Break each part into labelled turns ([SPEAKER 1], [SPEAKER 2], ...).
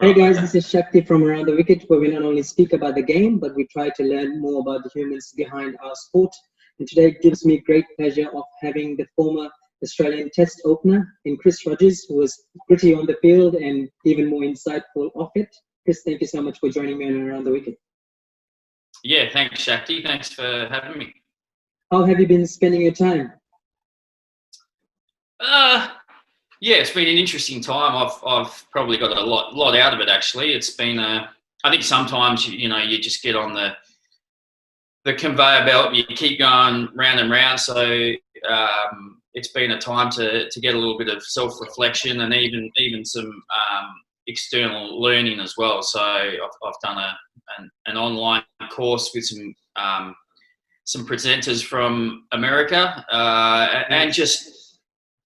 [SPEAKER 1] Hey guys, this is Shakti from Around the Wicket, where we not only speak about the game, but we try to learn more about the humans behind our sport. And today it gives me great pleasure of having the former Australian Test opener in Chris Rogers, who was gritty on the field and even more insightful off it. Chris, thank you so much for joining me on Around the Wicket.
[SPEAKER 2] Yeah, thanks, Shakti. Thanks for having me.
[SPEAKER 1] How have you been spending your time?
[SPEAKER 2] Yeah, it's been an interesting time. I've probably got a lot out of it. Actually, it's been I think sometimes you just get on the conveyor belt and you keep going round and round. So it's been a time to get a little bit of self-reflection and even some external learning as well. So I've done an online course with some presenters from America and just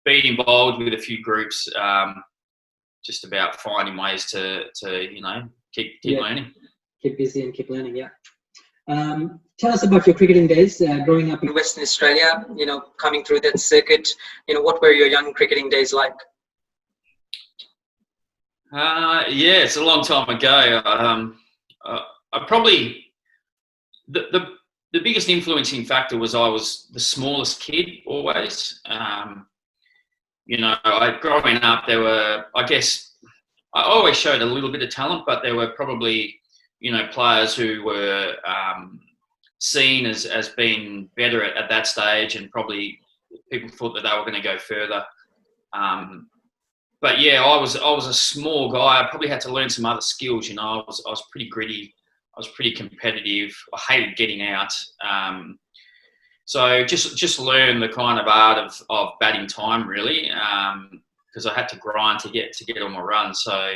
[SPEAKER 2] been involved with a few groups, just about finding ways to keep learning.
[SPEAKER 1] Keep busy and keep learning, yeah. Tell us about your cricketing days, growing up in Western Australia, coming through that circuit. What were your young cricketing days like?
[SPEAKER 2] Yeah, it's a long time ago. I probably, the biggest influencing factor was I was the smallest kid always. Growing up, I always showed a little bit of talent, but there were probably, players who were seen as being better at that stage, and probably people thought that they were going to go further. But yeah, I was a small guy. I probably had to learn some other skills. I was pretty gritty. I was pretty competitive. I hated getting out. So just learn the kind of art of batting time, really, because I had to grind to get on my run. So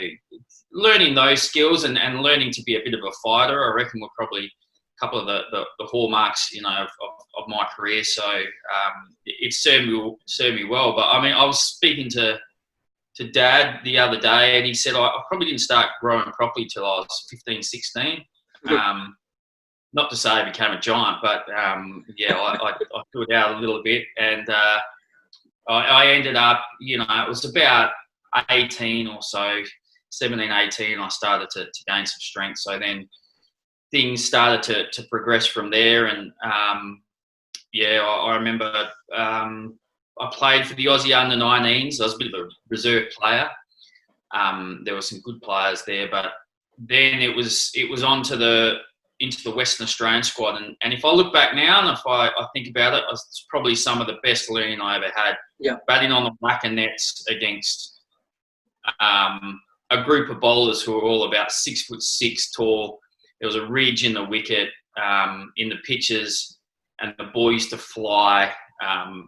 [SPEAKER 2] learning those skills and learning to be a bit of a fighter, I reckon, were probably a couple of the hallmarks, of my career. So it served me well. But I mean, I was speaking to Dad the other day, and he said I probably didn't start growing properly till I was 15, 16. Not to say I became a giant, but I threw it out a little bit, and I ended up, it was about 18 or so, 17, 18, I started to gain some strength. So then things started to progress from there, and I remember I played for the Aussie under-19s. I was a bit of a reserve player. There were some good players there, but then it was into the Western Australian squad. And if I look back now and if I think about it, it's probably some of the best learning I ever had.
[SPEAKER 1] Yeah.
[SPEAKER 2] Batting on the blacker nets against a group of bowlers who were all about 6'6" tall. There was a ridge in the wicket, in the pitches, and the ball used to fly.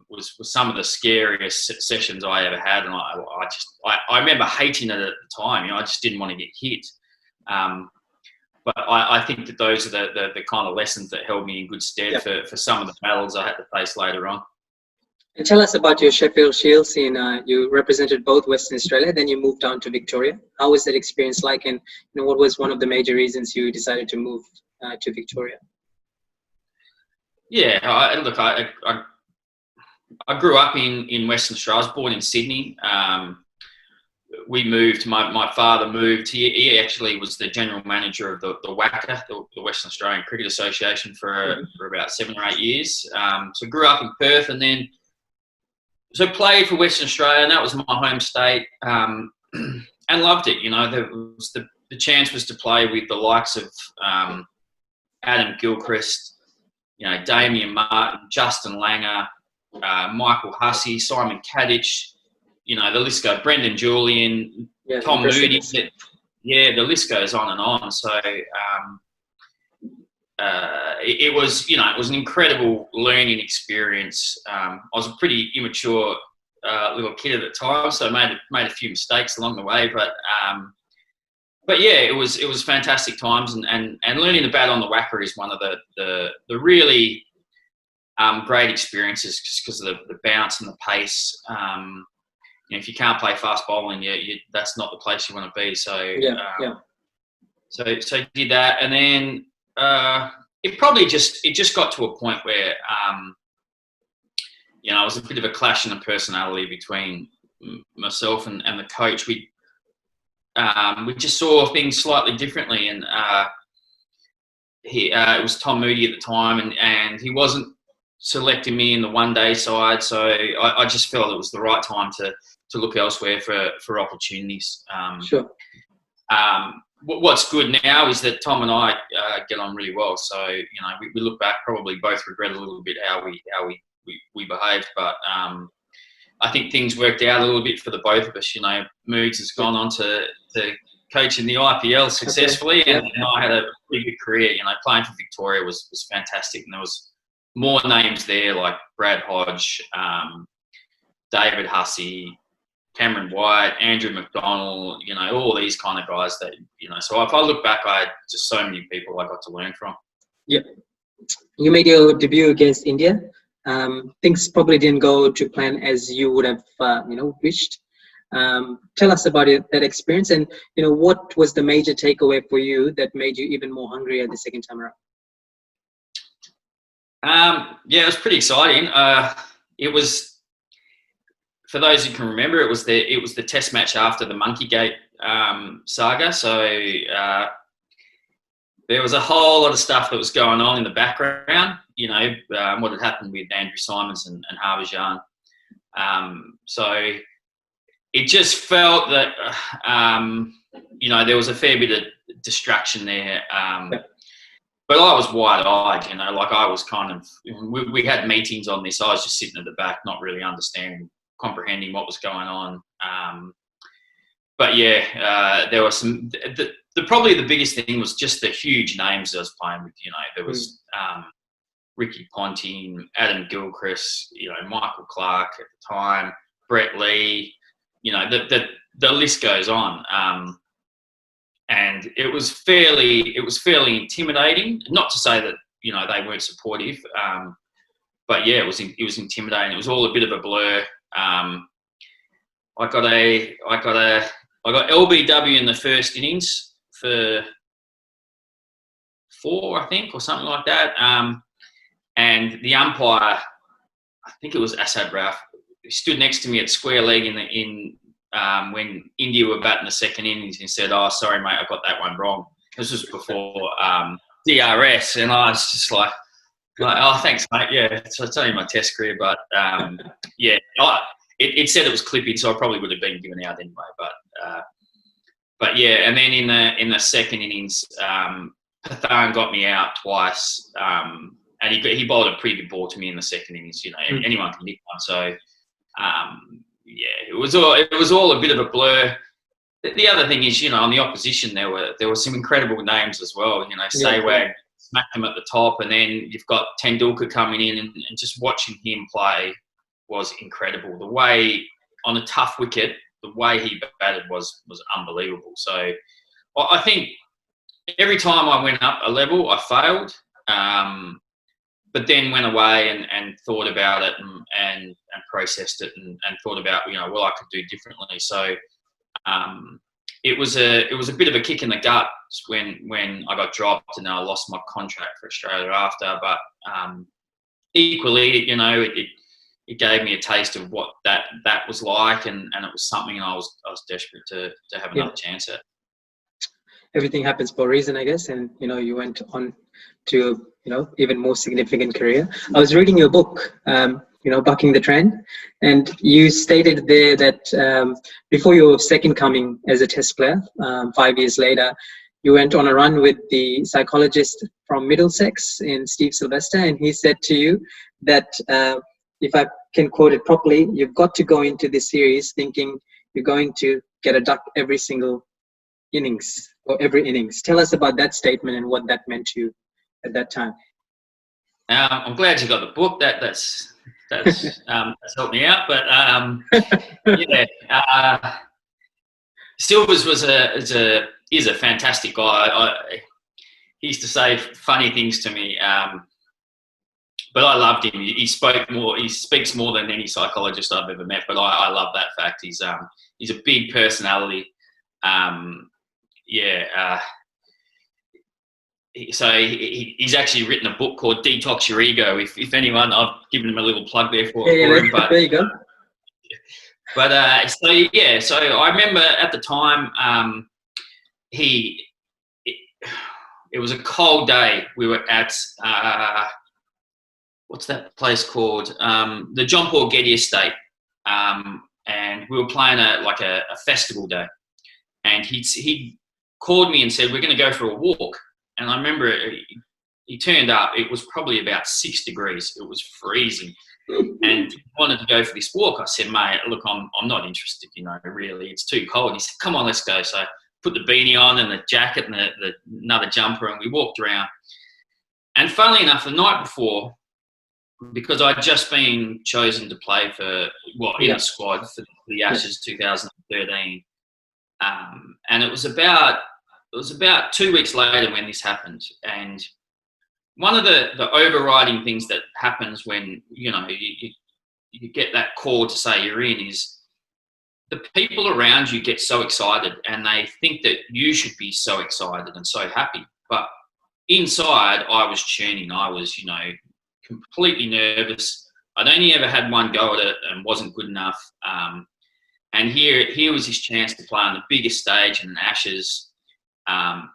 [SPEAKER 2] Was some of the scariest sessions I ever had. And I remember hating it at the time. I just didn't want to get hit. But I think that those are the kind of lessons that held me in good stead for some of the battles I had to face later on.
[SPEAKER 1] And tell us about your Sheffield Shield scene. You represented both Western Australia, then you moved down to Victoria. How was that experience like, and what was one of the major reasons you decided to move to Victoria?
[SPEAKER 2] Yeah, I grew up in Western Australia. I was born in Sydney. We moved. My father moved. He actually was the general manager of the WACA, the Western Australian Cricket Association, for about 7 or 8 years. So grew up in Perth, and then played for Western Australia, and that was my home state, and loved it. The chance was to play with the likes of Adam Gilchrist, Damien Martin, Justin Langer, Michael Hussey, Simon Kadich. The list goes. Brendan Julian, Tom Moody. The list goes on and on. So it was an incredible learning experience. I was a pretty immature little kid at the time, so I made a few mistakes along the way. But yeah, it was fantastic times, and learning to bat on the WACA is one of the really great experiences, just because of the bounce and the pace. If you can't play fast bowling, that's not the place you want to be. So So did that, and then it just got to a point where it was a bit of a clash in the personality between myself and the coach. we just saw things slightly differently. And it was Tom Moody at the time, and he wasn't selecting me in the one-day side, so I just felt it was the right time to look elsewhere for opportunities.
[SPEAKER 1] Sure.
[SPEAKER 2] What's good now is that Tom and I get on really well. So we look back, probably both regret a little bit how we behaved, but I think things worked out a little bit for the both of us. Moods has gone on to coach in the IPL successfully, and I had a pretty good career. Playing for Victoria was fantastic, and there was more names there like Brad Hodge, David Hussey, Cameron White, Andrew McDonald, all these kind of guys that, so if I look back, I had just so many people I got to learn from.
[SPEAKER 1] Yep. You made your debut against India. Things probably didn't go to plan as you would have, wished. Tell us about that experience, and, what was the major takeaway for you that made you even more hungry the second time around?
[SPEAKER 2] Yeah, it was pretty exciting. It was, for those who can remember, it was the test match after the Monkeygate saga. So there was a whole lot of stuff that was going on in the background. What had happened with Andrew Simons and Harbhajan. So it just felt that there was a fair bit of distraction there. But I was wide-eyed, I was kind of, we had meetings on this. I was just sitting at the back, not really comprehending what was going on. But yeah, there was some, probably the biggest thing was just the huge names I was playing with. There was Ricky Ponting, Adam Gilchrist, Michael Clark at the time, Brett Lee, the list goes on. And it was fairly intimidating. Not to say that they weren't supportive, but yeah, it was intimidating. It was all a bit of a blur. I got LBW in the first innings for 4, I think, or something like that. And the umpire, I think it was Asad Rauf, stood next to me at square leg when India were batting the second innings, and said, "Oh, sorry, mate, I got that one wrong." This was before DRS, and I was just like, "Oh, thanks, mate. Yeah, so it's only my test career, but yeah, it said it was clipping, so I probably would have been given out anyway." But yeah, and then in the second innings, Pathan got me out twice, and he bowled a pretty good ball to me in the second innings. Anyone can hit one, so. Yeah, it was all a bit of a blur. The other thing is, on the opposition there were some incredible names as well. Sehwag smacked them at the top, and then you've got Tendulkar coming in, and just watching him play was incredible. The way on a tough wicket, the way he batted was unbelievable. So I think every time I went up a level, I failed. But then went away and thought about it and processed it and thought about what I could do differently. So it was a bit of a kick in the gut when I got dropped and I lost my contract for Australia after. But equally, it gave me a taste of what that was like, and it was something I was desperate to have another chance at.
[SPEAKER 1] Everything happens for a reason, I guess, and you went on to even more significant career. I was reading your book, Bucking the Trend, and you stated there that before your second coming as a test player, 5 years later, you went on a run with the psychologist from Middlesex in Steve Sylvester, and he said to you that, if I can quote it properly, you've got to go into this series thinking you're going to get a duck every single innings or every innings. Tell us about that statement and what that meant to you at that time.
[SPEAKER 2] I'm glad you got the book. That's helped me out. But yeah, Silvers is a fantastic guy. He used to say funny things to me, but I loved him. He speaks more than any psychologist I've ever met. But I love that fact. He's a big personality. So he's actually written a book called Detox Your Ego. If anyone, I've given him a little plug there for him.
[SPEAKER 1] But, there you go.
[SPEAKER 2] But so yeah, so I remember at the time he. It was a cold day. We were at what's that place called? The John Paul Getty Estate, and we were playing a festival day. And he called me and said, we're going to go for a walk. And I remember he turned up. It was probably about 6 degrees. It was freezing. And he wanted to go for this walk. I said, mate, look, I'm not interested, really. It's too cold. He said, come on, let's go. So I put the beanie on and the jacket and another jumper, and we walked around. And funnily enough, the night before, because I'd just been chosen to play in the squad for the Ashes 2013, and it was about 2 weeks later when this happened. And one of the overriding things that happens when you get that call to say you're in is the people around you get so excited and they think that you should be so excited and so happy. But inside, I was churning. I was, completely nervous. I'd only ever had one go at it and wasn't good enough. And here was his chance to play on the biggest stage in the Ashes. And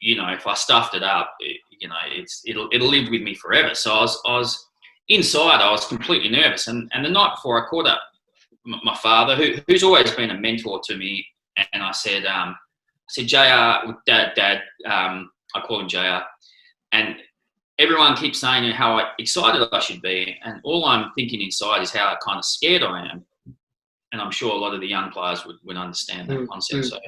[SPEAKER 2] if I stuffed it up, it'll live with me forever. So I was inside. I was completely nervous. And the night before, I called up my father, who's always been a mentor to me, and I said, JR, Dad, I call him JR, and everyone keeps saying how excited I should be, and all I'm thinking inside is how kind of scared I am. And I'm sure a lot of the young players would understand that concept. So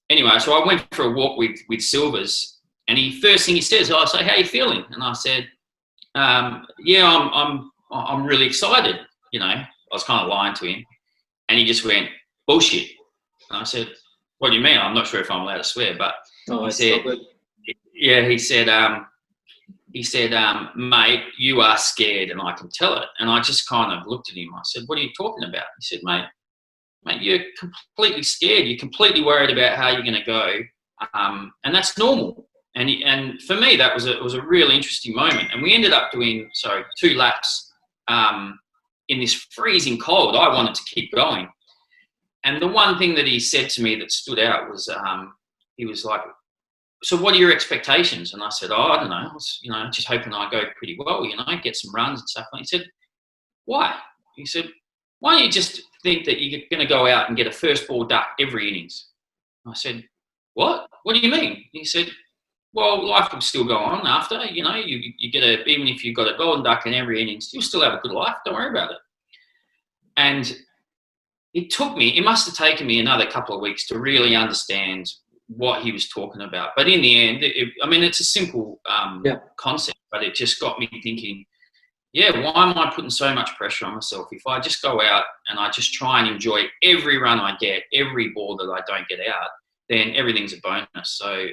[SPEAKER 2] anyway, so I went for a walk with Silvers, and first thing he says, I say, how are you feeling? And I said, yeah, I'm really excited. I was kind of lying to him, and he just went, bullshit. And I said, what do you mean? I'm not sure if I'm allowed to swear, but he said, yeah, he said, mate, you are scared and I can tell it. And I just kind of looked at him. I said, what are you talking about? He said, mate, you're completely scared. You're completely worried about how you're going to go. And that's normal. And for me, that was a really interesting moment. And we ended up doing 2 laps in this freezing cold. I wanted to keep going. And the one thing that he said to me that stood out was he was like, so what are your expectations? And I said, I don't know. I was, just hoping I go pretty well, get some runs and stuff. And he said, why? He said, why don't you just think that you're going to go out and get a first ball duck every innings? I said, what? What do you mean? He said, well, life will still go on after, you get even if you've got a golden duck in every innings, you'll still have a good life. Don't worry about it. And it must have taken me another couple of weeks to really understand what he was talking about. But in the end, it's a simple concept, but it just got me thinking, why am I putting so much pressure on myself? If I just go out and I just try and enjoy every run I get, every ball that I don't get out, then everything's a bonus. So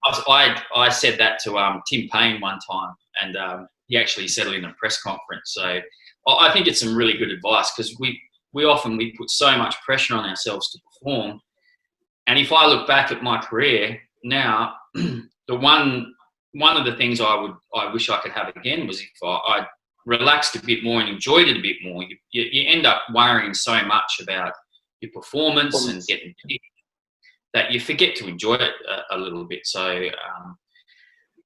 [SPEAKER 2] I said that to Tim Payne one time, and he actually said it in a press conference. So I think it's some really good advice, because we often put so much pressure on ourselves to perform. And if I look back at my career now, one of the things I wish I could have again was if I relaxed a bit more and enjoyed it a bit more. You end up worrying so much about your performance and getting picked that you forget to enjoy it a little bit. So,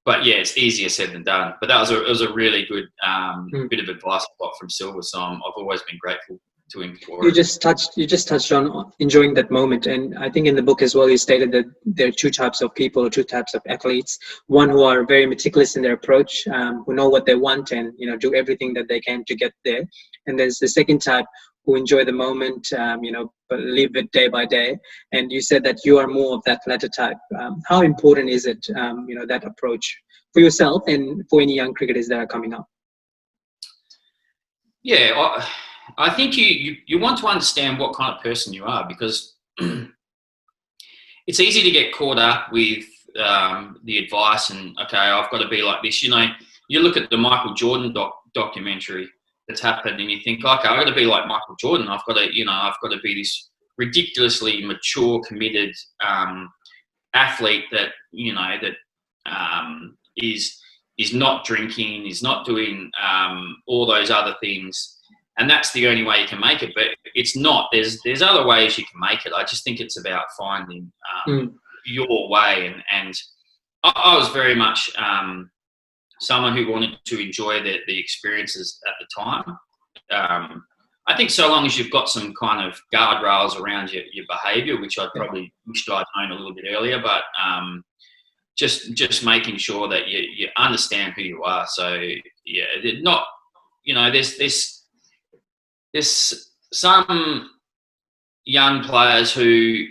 [SPEAKER 2] but yeah, it's easier said than done. But it was a really good bit of advice I got from Silver. So I've always been grateful to him for it.
[SPEAKER 1] You just touched on enjoying that moment, and I think in the book as well you stated that there are 2 types of people, or 2 types of athletes. One who are very meticulous in their approach, who know what they want and do everything that they can to get there, and there's the second type who enjoy the moment, but live it day by day. And you said that you are more of that latter type. How important is it, that approach for yourself and for any young cricketers that are coming up?
[SPEAKER 2] Yeah, I think you want to understand what kind of person you are, because it's easy to get caught up with the advice and, okay, I've got to be like this. You look at the Michael Jordan documentary that's happened, and you think, okay, I've got to be like Michael Jordan. I've got to be this ridiculously mature, committed athlete that is not drinking, is not doing all those other things. and that's the only way you can make it. But it's not. There's other ways you can make it. I just think it's about finding your way. And I was very much someone who wanted to enjoy the experiences at the time. I think so long as you've got some kind of guardrails around your behaviour, which I probably wished I'd known a little bit earlier, but just making sure that you understand who you are. So yeah, not, you know, there's some young players who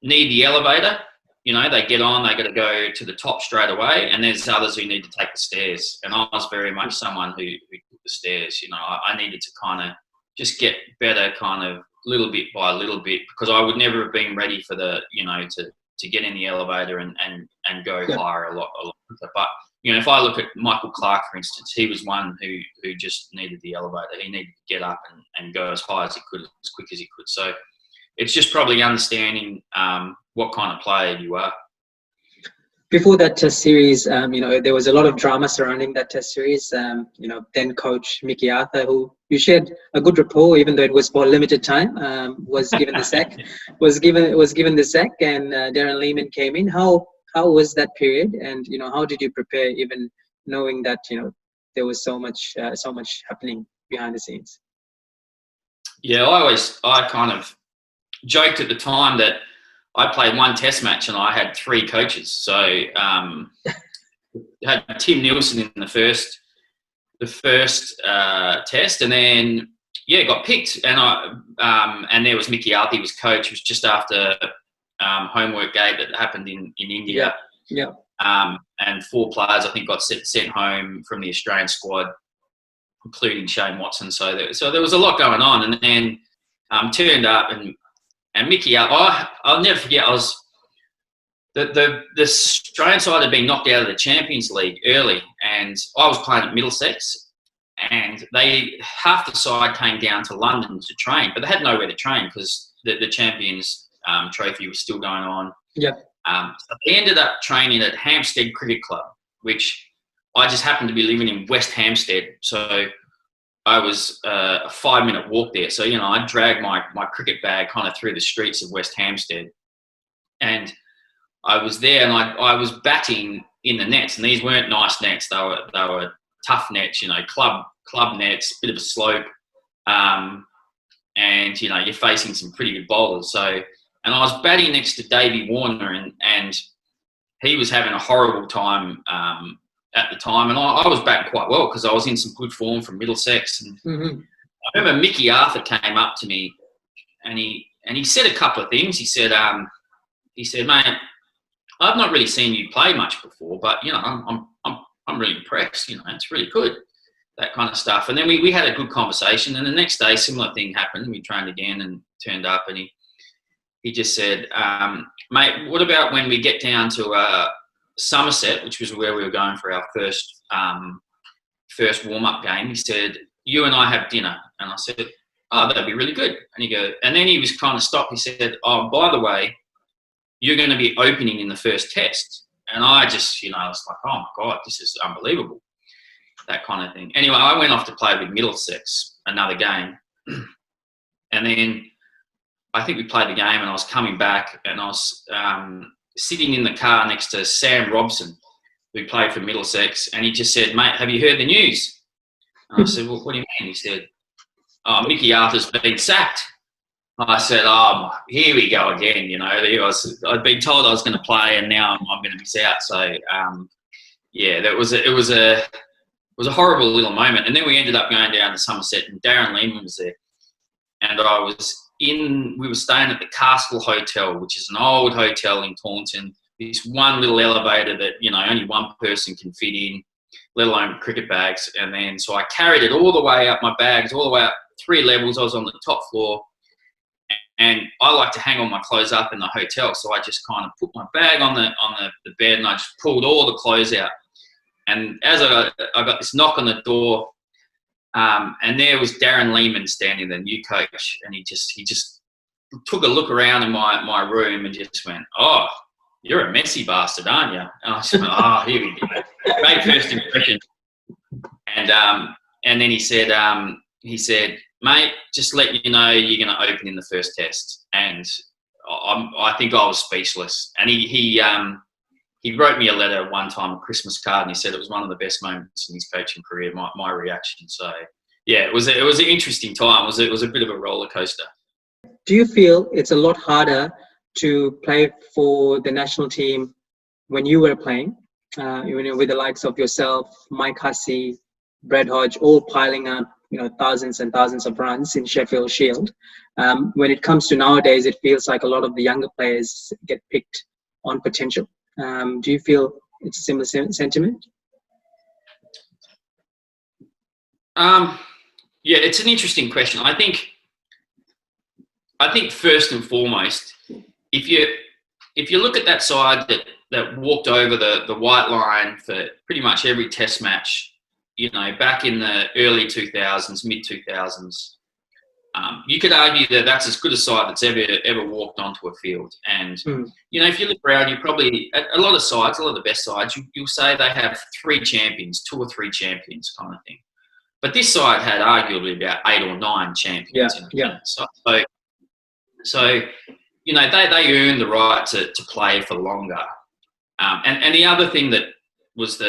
[SPEAKER 2] need the elevator. You know, they get on, they got to go to the top straight away, and there's others who need to take the stairs. And I was very much someone who took the stairs. You know, I needed to kind of just get better, kind of little bit by little bit, because I would never have been ready for the, you know, to get in the elevator and go higher a lot quicker. But you know, if I look at Michael Clark, for instance, he was one who just needed the elevator. He needed to get up and go as high as he could, as quick as he could. So it's just probably understanding what kind of player you are.
[SPEAKER 1] Before that test series, you know, there was a lot of drama surrounding that test series. You know, then coach Mickey Arthur, who you shared a good rapport, even though it was for a limited time, was given the sack. was given the sack, and Darren Lehman came in. How was that period? And you know, how did you prepare, even knowing that, you know, there was so much happening behind the scenes?
[SPEAKER 2] Yeah, I kind of joked at the time that I played one test match and I had 3 coaches. So I had Tim Nielsen in the first test, and then got picked. And there was Mickey Arthur, his coach. It was just after homework gate that happened in India.
[SPEAKER 1] Yeah.
[SPEAKER 2] And 4 players I think got sent home from the Australian squad, including Shane Watson. So there was a lot going on, and then turned up and Mickey, I'll never forget. I was the Australian side had been knocked out of the Champions League early, and I was playing at Middlesex, and half the side came down to London to train, but they had nowhere to train because the Champions Trophy was still going on.
[SPEAKER 1] Yeah.
[SPEAKER 2] So they ended up training at Hampstead Cricket Club, which I just happened to be living in West Hampstead, so I was a 5-minute walk there. So, you know, I dragged my cricket bag kind of through the streets of West Hampstead, and I was there, and I was batting in the nets, and these weren't nice nets. They were tough nets, you know, club nets, bit of a slope, and you know, you're facing some pretty good bowlers. So, and I was batting next to Davey Warner, and he was having a horrible time at the time, and I was batting quite well because I was in some good form from Middlesex. And I remember Mickey Arthur came up to me, and he said a couple of things. He said, "Mate, I've not really seen you play much before, but you know, I'm really impressed. You know, it's really good." That kind of stuff. And then we had a good conversation, and the next day, similar thing happened. We trained again and turned up, and he just said, "Mate, what about when we get down to Somerset," which was where we were going for our first warm-up game. He said, "You and I have dinner." And I said, "Oh, that'd be really good." And then he was kind of stopped. He said, "Oh, by the way, you're going to be opening in the first test." And I just, you know, I was like, "Oh my God, this is unbelievable." That kind of thing. Anyway, I went off to play with Middlesex another game. And then I think we played the game, and I was coming back, and I was sitting in the car next to Sam Robson, who played for Middlesex, and he just said, "Mate, have you heard the news?" And I said, "Well, what do you mean?" He said, "Oh, Mickey Arthur's been sacked." I said, "Oh, here we go again." You know, I'd been told I was going to play, and now I'm going to miss out. So, it was a horrible little moment. And then we ended up going down to Somerset, and Darren Lehman was there, and we were staying at the Castle Hotel, which is an old hotel in Taunton. This one little elevator that, you know, only one person can fit in, let alone cricket bags. And then, so I carried it all the way up, my bags, all the way up 3 levels. I was on the top floor, and I like to hang all my clothes up in the hotel. So I just kind of put my bag on the bed, and I just pulled all the clothes out. And as I got this knock on the door, and there was Darren Lehman standing, the new coach, and he just took a look around in my room and just went, "Oh, you're a messy bastard, aren't you?" And I said, "Oh, here we go." Great first impression. And then he said, he said, "Mate, just let you know you're going to open in the first test." And I think I was speechless. And he wrote me a letter one time, a Christmas card, and he said it was one of the best moments in his coaching career. My reaction. So yeah, it was an interesting time. It was a bit of a roller coaster.
[SPEAKER 1] Do you feel it's a lot harder to play for the national team when you were playing, with the likes of yourself, Mike Hussey, Brad Hodge, all piling up, thousands and thousands of runs in Sheffield Shield? When it comes to nowadays, it feels like a lot of the younger players get picked on potential. Do you feel it's a similar sentiment?
[SPEAKER 2] Yeah, it's an interesting question. I think first and foremost, if you look at that side that walked over the white line for pretty much every test match, back in the early 2000s, mid 2000s, you could argue that that's as good a side that's ever walked onto a field. And if you look around, you probably a lot of sides, a lot of the best sides, you'll say they have 3 champions, 2 or 3 champions, kind of thing. But this side had arguably about 8 or 9 champions. So they earned the right to play for longer. And the other thing that was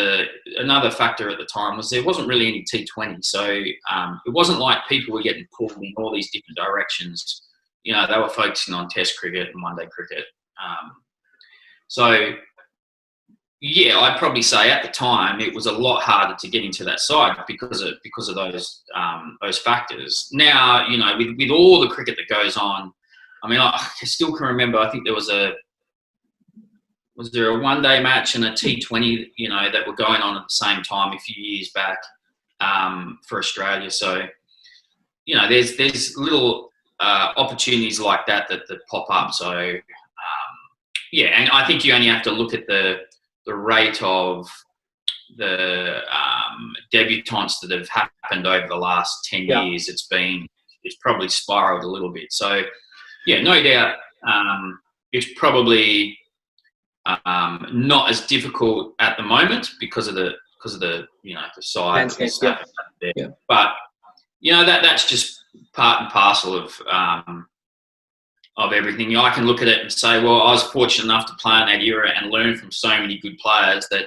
[SPEAKER 2] another factor at the time was there wasn't really any T20. So it wasn't like people were getting pulled in all these different directions. They were focusing on Test cricket and one-day cricket. So yeah, I'd probably say at the time it was a lot harder to get into that side because of those factors. Now, with all the cricket that goes on, I mean, I still can remember. I think there was there a one-day match and a T20, that were going on at the same time a few years back for Australia. So, there's little opportunities like that pop up. So, yeah, and I think you only have to look at the rate of the debutants that have happened over the last 10 years. It's probably spiraled a little bit. So, yeah, no doubt it's probably not as difficult at the moment because of the the size and stuff there. Yeah. But that's just part and parcel of everything. I can look at it and say, well, I was fortunate enough to play in that era and learn from so many good players. That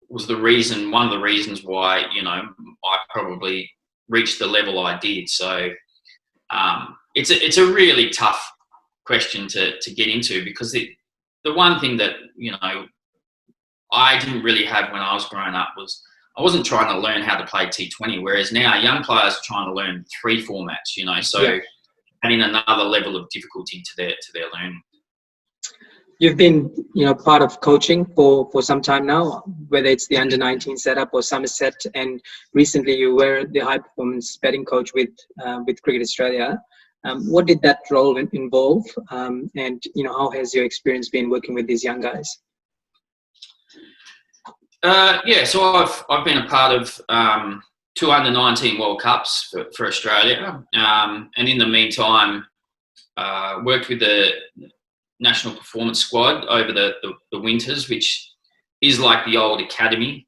[SPEAKER 2] was one of the reasons why I probably reached the level I did. So it's a really tough question to get into, because the one thing that I didn't really have when I was growing up was I wasn't trying to learn how to play T20, whereas now young players are trying to learn 3 formats, so adding another level of difficulty to their learning.
[SPEAKER 1] You've been part of coaching for some time now, whether it's the under-19 setup or Somerset, and recently you were the high performance batting coach with Cricket Australia. What did that role involve, and how has your experience been working with these young guys?
[SPEAKER 2] So I've been a part of 2 under-19 World Cups for Australia, and in the meantime, worked with the national performance squad over the winters, which is like the old academy.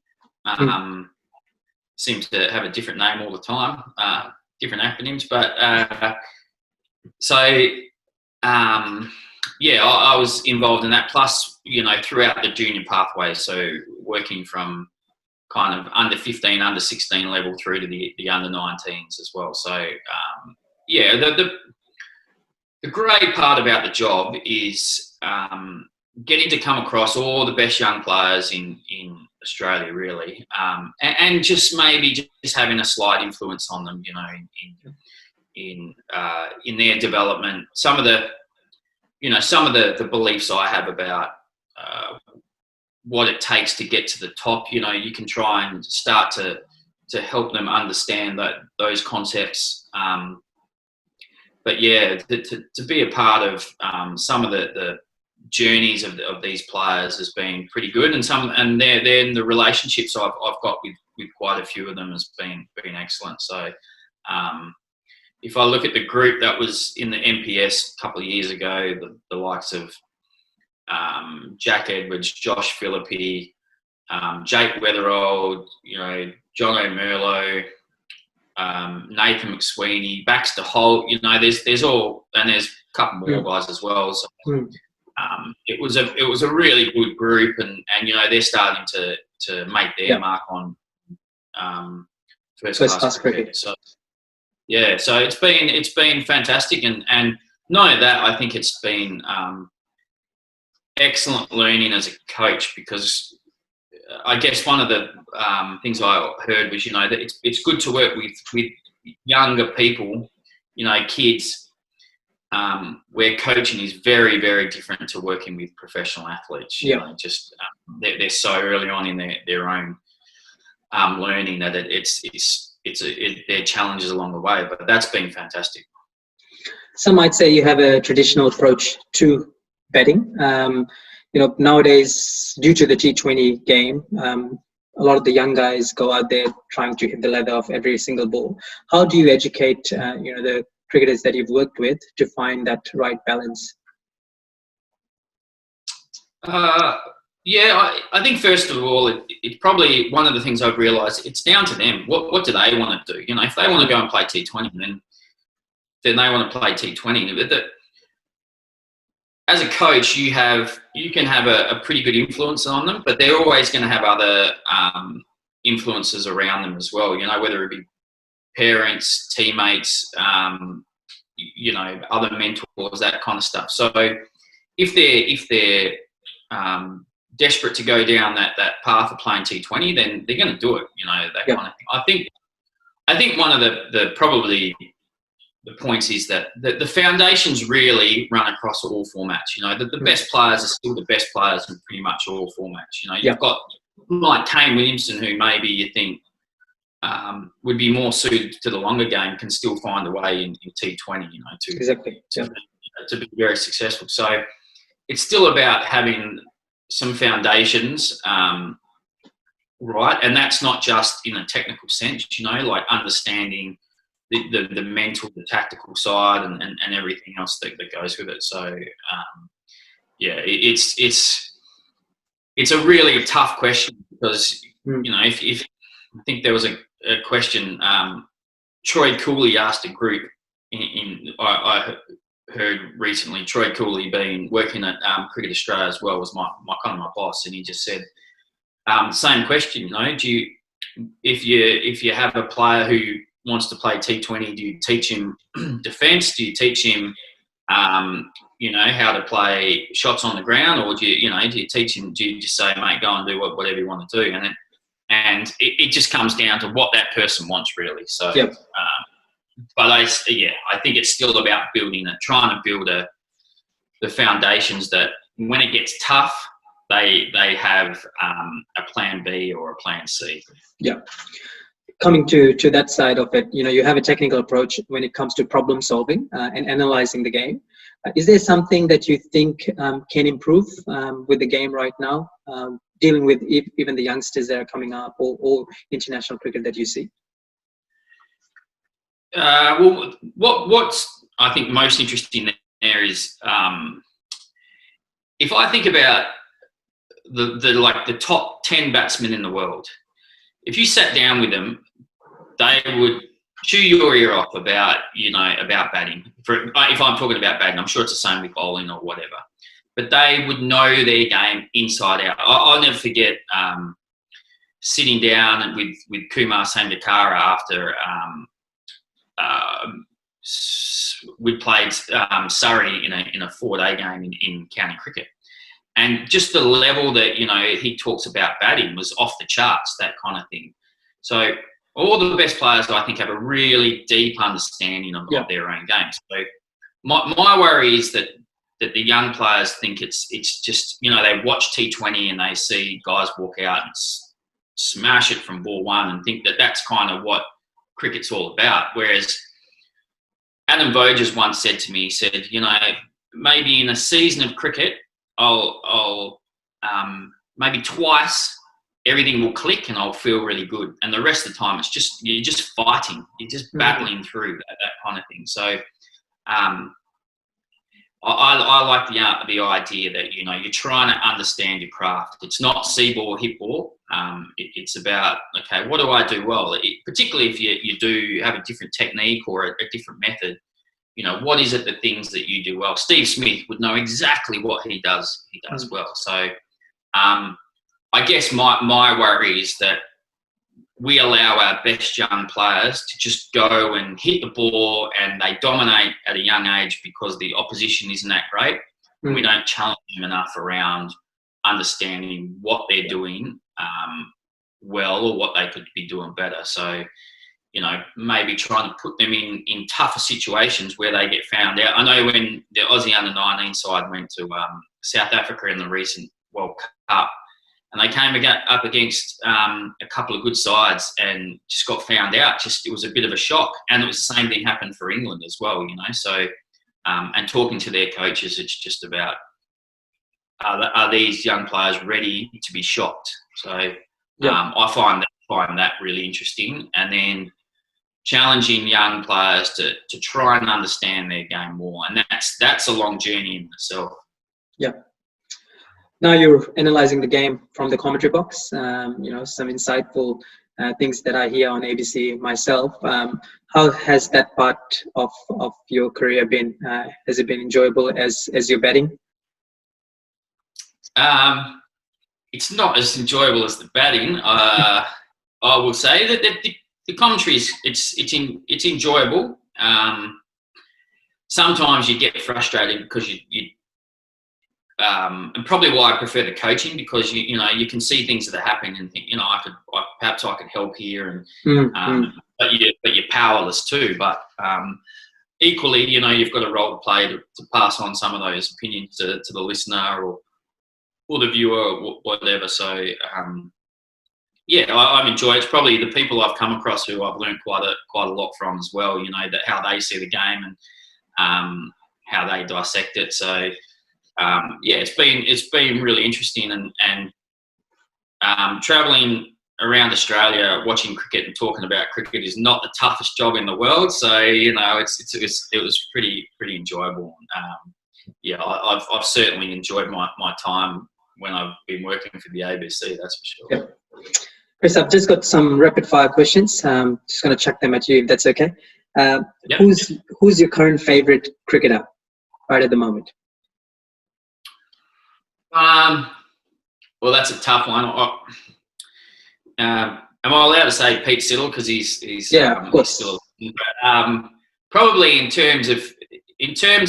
[SPEAKER 2] Seems to have a different name all the time, different acronyms, but. I was involved in that, plus, throughout the junior pathway. So working from kind of under 15, under 16 level through to the under 19s as well. So, the great part about the job is getting to come across all the best young players in Australia, really, and just maybe just having a slight influence on them, in their development. Some of the beliefs I have about what it takes to get to the top, you can try and start to help them understand those concepts. But yeah, to be a part of some of the journeys of these players has been pretty good, and then the relationships I've got with quite a few of them has been excellent. So. If I look at the group that was in the MPS a couple of years ago, the likes of Jack Edwards, Josh Philippi, Jake Weatherold, John O'Merlo, Nathan McSweeney, Baxter Holt. You know, there's all, and there's a couple more guys as well. So it was a really good group, and you know, they're starting to make their mark on first class cricket. So yeah, so it's been fantastic, and not only that, I think it's been excellent learning as a coach, because I guess one of the things I heard was, you know, that it's good to work with younger people, you know, kids, where coaching is very, very different to working with professional athletes. You know, just they're so early on in their own learning that there are challenges along the way, but that's been fantastic.
[SPEAKER 1] Some might say you have a traditional approach to betting. You know, nowadays, due to the T20 game, a lot of the young guys go out there trying to hit the leather of every single ball. How do you educate, you know, the cricketers that you've worked with to find that right balance?
[SPEAKER 2] Yeah, I think first of all, it's probably one of the things I've realised. It's down to them. What do they want to do? You know, if they want to go and play T20, then they want to play T20. As a coach, you can have a pretty good influence on them, but they're always going to have other influences around them as well. You know, whether it be parents, teammates, you know, other mentors, that kind of stuff. So if they're desperate to go down that path of playing T20, then they're going to do it. You know, that kind of thing. I think one of the probably the points is that the foundations really run across all formats. You know, the best players are still the best players in pretty much all formats. You know, you've got like Kane Williamson, who maybe you think would be more suited to the longer game, can still find a way in T20. You know, to be very successful. So it's still about having some foundations, right? And that's not just in a technical sense. You know, like understanding the mental, the tactical side, and everything else that goes with it. So yeah, it's a really tough question, because you know, if I think there was a question, Troy Cooley asked a group I heard recently. Troy Cooley, been working at Cricket Australia as well, was my kind of my boss, and he just said same question. You know, if you have a player who wants to play T20, do you teach him defence? Do you teach him, you know, how to play shots on the ground, or do you teach him? Do you just say, mate, go and do whatever you want to do? And it just comes down to what that person wants, really. So, but I think it's still about trying to build the foundations that when it gets tough, they have a plan B or a plan C.
[SPEAKER 1] Yeah. Coming to that side of it, you know, you have a technical approach when it comes to problem solving and analyzing the game. Is there something that you think can improve with the game right now, dealing with even the youngsters that are coming up, or international cricket that you see?
[SPEAKER 2] Well, what's I think most interesting there is if I think about the top 10 batsmen in the world, if you sat down with them, they would chew your ear off about batting. If I'm talking about batting, I'm sure it's the same with bowling or whatever. But they would know their game inside out. I'll never forget sitting down with Kumar Sangakkara after we played Surrey in a 4-day game in county cricket. And just the level that, you know, he talks about batting was off the charts, that kind of thing. So all the best players, I think, have a really deep understanding of their own game. So my worry is that the young players think it's just, you know, they watch T20 and they see guys walk out and smash it from ball one and think that that's kind of what cricket's all about. Whereas Adam Voges once said to me, he said, you know, maybe in a season of cricket, I'll maybe twice everything will click and I'll feel really good, and the rest of the time you're just fighting, you're just battling through that kind of thing. So I like the idea that, you know, you're trying to understand your craft. It's not see ball, hit ball. It's about, okay, what do I do well? Particularly if you do have a different technique or a different method, what is it, the things that you do well? Steve Smith would know exactly what he does well. So I guess my worry is that we allow our best young players to just go and hit the ball and they dominate at a young age because the opposition isn't that great. And we don't challenge them enough around understanding what they're doing well, or what they could be doing better. So, maybe trying to put them in tougher situations where they get found out. I know when the Aussie under-19 side went to South Africa in the recent World Cup, and they came up against a couple of good sides and just got found out. It was a bit of a shock. And it was the same thing happened for England as well, So, and talking to their coaches, it's just about, are these young players ready to be shocked? So I find that really interesting. And then challenging young players to try and understand their game more. And that's a long journey in itself. Yeah.
[SPEAKER 1] Now you're analysing the game from the commentary box. Some insightful things that I hear on ABC myself. How has that part of your career been? Has it been enjoyable as you're batting?
[SPEAKER 2] It's not as enjoyable as the batting. I will say that the commentary it's enjoyable. Sometimes you get frustrated because you and probably why I prefer the coaching, because you can see things that are happening and think, perhaps I could help here, and but you're powerless too. But equally, you've got a role to play to pass on some of those opinions to the listener or the viewer or whatever. So I'm enjoying it. It's probably the people I've come across who I've learned quite a lot from as well. That how they see the game and how they dissect it. So. It's been really interesting, and travelling around Australia, watching cricket and talking about cricket is not the toughest job in the world. So it was pretty enjoyable. I've certainly enjoyed my time when I've been working for the ABC. That's for sure.
[SPEAKER 1] Yep. Chris, I've just got some rapid fire questions. Just going to chuck them at you, if that's okay. Yep. Who's your current favourite cricketer right at the moment?
[SPEAKER 2] Well, that's a tough one. Am I allowed to say Pete Siddle, because he's
[SPEAKER 1] of course.
[SPEAKER 2] He's still probably in terms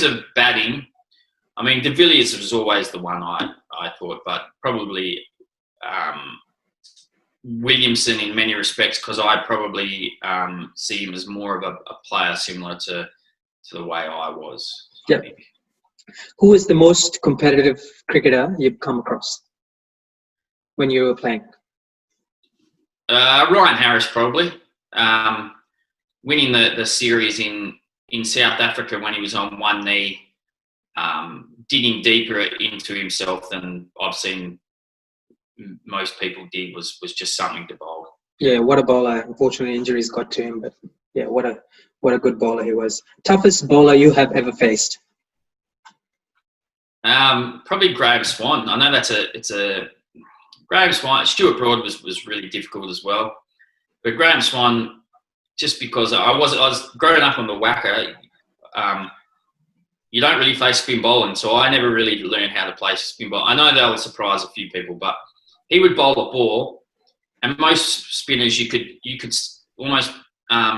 [SPEAKER 2] of batting. I mean, De Villiers was always the one I thought, but probably Williamson in many respects, because I probably see him as more of a player similar to the way I was.
[SPEAKER 1] Yeah. Who is the most competitive cricketer you've come across when you were playing?
[SPEAKER 2] Ryan Harris, probably. Winning the series in South Africa when he was on one knee, digging deeper into himself than I've seen most people did was just something to bowl.
[SPEAKER 1] Yeah, what a bowler. Unfortunately, injuries got to him, but yeah, what a good bowler he was. Toughest bowler you have ever faced?
[SPEAKER 2] Probably Graham Swan. I know it's a Graham Swan. Stuart Broad was really difficult as well, but Graham Swan, just because I was growing up on the whacker, you don't really face spin bowling, so I never really learned how to play spin bowl. I know that will surprise a few people, but he would bowl a ball, and most spinners you could almost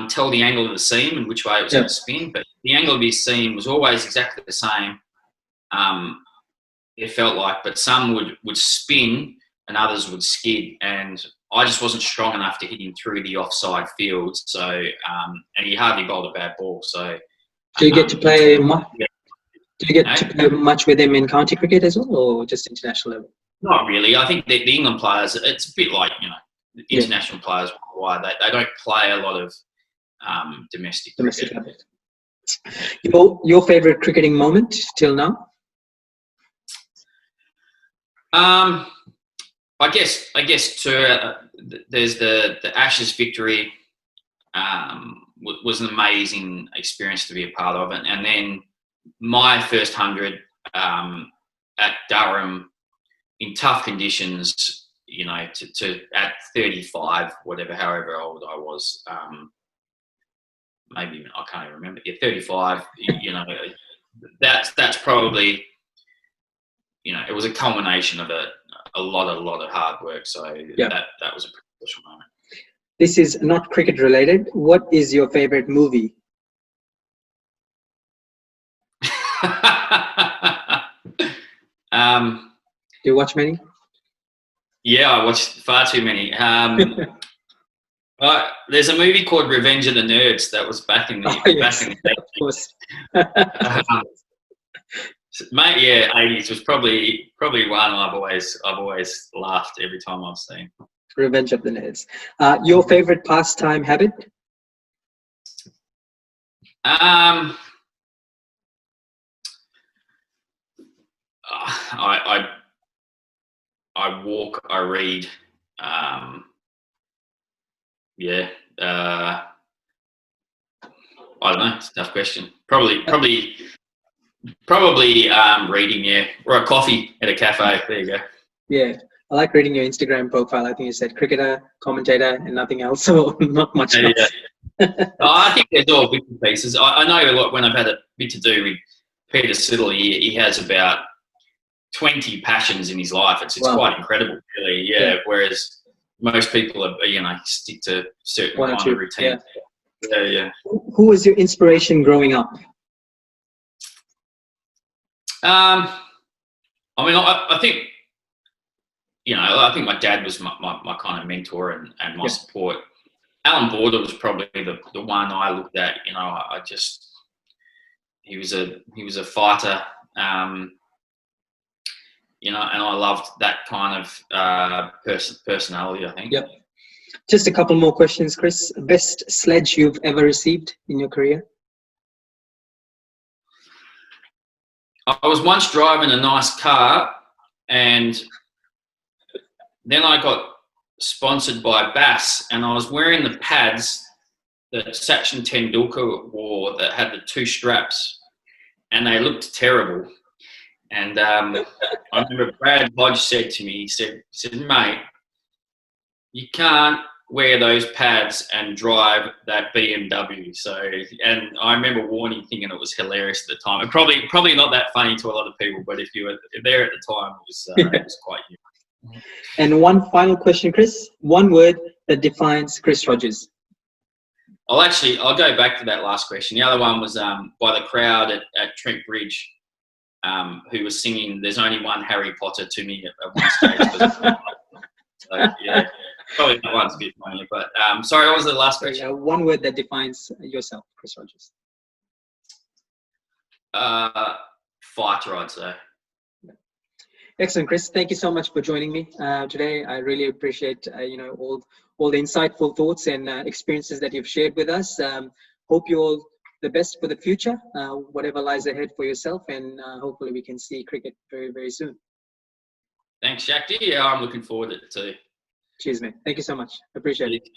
[SPEAKER 2] tell the angle of the seam and which way it was going to spin, but the angle of his seam was always exactly the same. It felt like, but some would spin and others would skid, and I just wasn't strong enough to hit him through the offside field. So, and he hardly bowled a bad ball. So,
[SPEAKER 1] do you get to play much? Do you get to play much with him in county cricket as well, or just international level?
[SPEAKER 2] Not really. I think the England players, it's a bit like international players. Why they don't play a lot of domestic cricket.
[SPEAKER 1] Your favourite cricketing moment till now?
[SPEAKER 2] I guess there's the Ashes victory. Was an amazing experience to be a part of it, and then my first 100 at Durham in tough conditions. you know, to at 35, whatever, however old I was, maybe I can't even remember. Yeah, 35. You know, that's probably, you know, it was a culmination of a lot of hard work. So that was a pretty special moment.
[SPEAKER 1] This is not cricket related. What is your favorite movie? Do you watch many?
[SPEAKER 2] Yeah, I watched far too many. There's a movie called Revenge of the Nerds that was back in the back in the 80s.
[SPEAKER 1] Of course.
[SPEAKER 2] Mate, yeah, 80s was probably one I've always laughed every time I've seen.
[SPEAKER 1] Revenge of the Nerds. Your favorite pastime habit?
[SPEAKER 2] I walk, I read. I don't know. It's a tough question. Probably reading, yeah, or a coffee at a cafe. There you go.
[SPEAKER 1] Yeah, I like reading your Instagram profile. I think you said cricketer, commentator, and nothing else, so not much else.
[SPEAKER 2] I think there's all bits and pieces. I know a lot when I've had a bit to do with Peter Siddle. He has about 20 passions in his life. It's quite incredible, really. Yeah. Whereas most people are, you know, stick to certain kind of routine. Yeah.
[SPEAKER 1] Who was your inspiration growing up?
[SPEAKER 2] I mean, I think, you know, I think my dad was my kind of mentor and my support. Alan Border was probably the one I looked at. You know, he was a fighter. You know, and I loved that kind of personality, I think.
[SPEAKER 1] Yep. Just a couple more questions, Chris. Best sledge you've ever received in your career?
[SPEAKER 2] I was once driving a nice car, and then I got sponsored by Bass, and I was wearing the pads that Sachin Tendulkar wore that had the 2 straps, and they looked terrible. And I remember Brad Hodge said to me, he said, mate, you can't wear those pads and drive that BMW. So, and I remember warning, thinking it was hilarious at the time. And probably not that funny to a lot of people, but if you were there at the time, it was quite humorous.
[SPEAKER 1] And one final question, Chris. One word that defines Chris Rogers.
[SPEAKER 2] I'll go back to that last question. The other one was by the crowd at Trent Bridge. Who was singing "There's Only One Harry Potter" to me at one stage. So, yeah, probably that one's a bit funny. But sorry, what was the last question?
[SPEAKER 1] One word that defines yourself, Chris Rogers.
[SPEAKER 2] Fighter, I'd say.
[SPEAKER 1] Excellent, Chris. Thank you so much for joining me today. I really appreciate all the insightful thoughts and experiences that you've shared with us. Hope you all the best for the future, whatever lies ahead for yourself, and hopefully we can see cricket very, very soon.
[SPEAKER 2] Thanks, Shakti. Yeah, I'm looking forward to it too.
[SPEAKER 1] Cheers, man. Thank you so much. Appreciate it.